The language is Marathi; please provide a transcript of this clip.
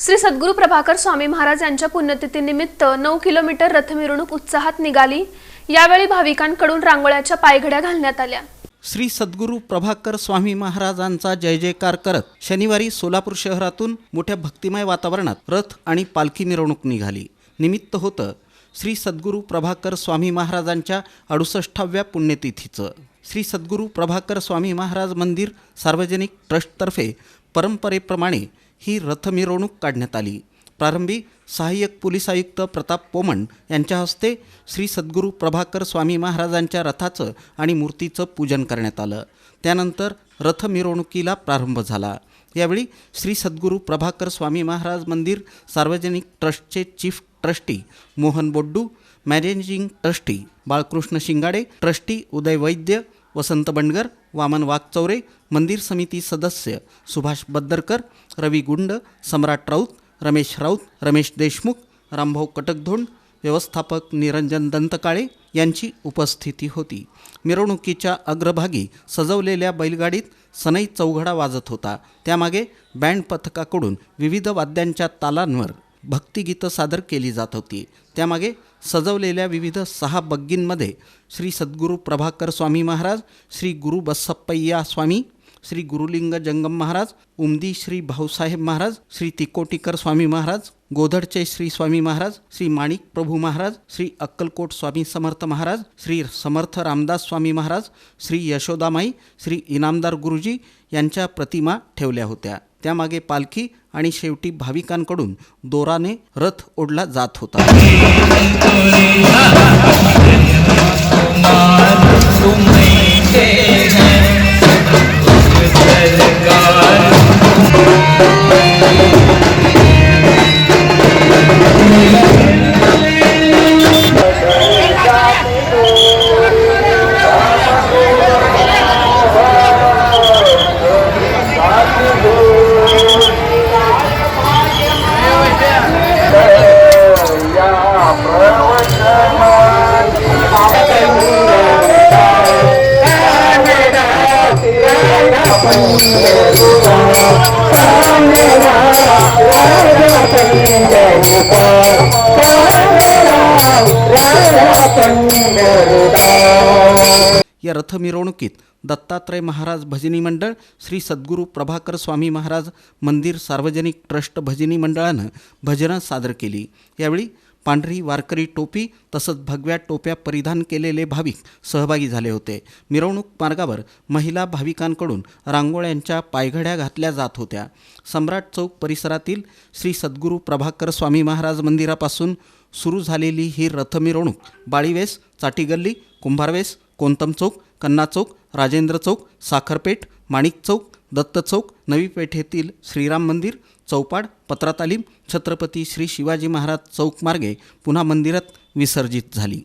श्री सद्गुरू प्रभाकर स्वामी महाराज यांच्या पुण्यतिथीनिमित्त 9 किलोमीटर रथमिरवणूक उत्साहात निघाली। यावेळी भाविकांकडून रांगोळ्याच्या पायघड्या घालण्यात आल्या। श्री सद्गुरू प्रभाकर स्वामी महाराजांचा जय जयकार करत शनिवारी सोलापूर शहरातून मोठ्या भक्तिमय वातावरणात रथ आणि पालखी मिरवणूक निघाली। निमित्त होतं श्री सद्गुरू प्रभाकर स्वामी महाराजांच्या 68व्या पुण्यतिथीचं। श्री सद्गुरू प्रभाकर स्वामी महाराज मंदिर सार्वजनिक ट्रस्टतर्फे परंपरेप्रमाणे ही रथ मिरवणूक काढण्यात आली। प्रारंभी सहाय्यक पोलीस आयुक्त प्रताप पोमण यांच्या हस्ते श्री सद्गुरू प्रभाकर स्वामी महाराजांच्या रथाचं आणि मूर्तीचं पूजन करण्यात आलं। त्यानंतर रथ मिरवणुकीला प्रारंभ झाला। यावेळी श्री सद्गुरू प्रभाकर स्वामी महाराज मंदिर सार्वजनिक ट्रस्टचे chief trustee Mohan Boddu, managing trustee Balkrishna Shingade, trustee Uday Vaidya, Vasant Bandgar, Vaman Waghchaure, मंदिर समिती सदस्य सुभाष बद्दरकर, रवी गुंड, सम्राट राऊत, रमेश राऊत, रमेश देशमुख, रामभाऊ कटकधोंड, व्यवस्थापक निरंजन दंतकाळे यांची उपस्थिती होती। मिरवणुकीच्या अग्रभागी सजवलेल्या बैलगाडीत सनई चौघडा वाजत होता। त्यामागे बँड पथकाकडून विविध वाद्यांच्या तालांवर भक्तिगीतं सादर केली जात होती। त्यामागे सजवलेल्या विविध 6 बग्गींमध्ये श्री सद्गुरू प्रभाकर स्वामी महाराज, श्री गुरु बसप्पय्या स्वामी, श्री गुरुलिंग जंगम महाराज, उमदी श्री भाऊसाहेब महाराज, श्री तिकोटीकर स्वामी महाराज, गोधडचे श्री स्वामी महाराज, श्री माणिक प्रभू महाराज, श्री अक्कलकोट स्वामी समर्थ महाराज, श्री समर्थ रामदास स्वामी महाराज, श्री यशोदामाई, श्री इनामदार गुरुजी यांच्या प्रतिमा ठेवल्या होत्या। त्यामागे पालखी आणि शेवटी भाविकांकडून दोराने रथ ओढला जात होता। या रथ मिरवणुकीत दत्तात्रय महाराज भजनी मंडळ, श्री सद्गुरू प्रभाकर स्वामी महाराज मंदिर सार्वजनिक ट्रस्ट भजनी मंडळानं भजनं सादर केली। यावेळी पांढरी वारकरी टोपी तसंच भगव्या टोप्या परिधान केलेले भाविक सहभागी झाले होते। मिरवणूक मार्गावर महिला भाविकांकडून रांगोळ्यांच्या पायघड्या घातल्या जात होत्या। सम्राट चौक परिसरातील श्री सद्गुरू प्रभाकर स्वामी महाराज मंदिरापासून सुरू झालेली ही रथ मिरवणूक बाळीवेस, चाटीगल्ली, कुंभारवेस, कोंतम चौक, कन्ना चौक, राजेंद्र चौक, साखरपेठ, माणिक चौक, दत्त चौक, नवी पेठेतील श्रीराम मंदिर, चौपाड, पत्रा तालीम, छत्रपती श्री शिवाजी महाराज चौक मार्गे पुन्हा मंदिरात विसर्जित झाली।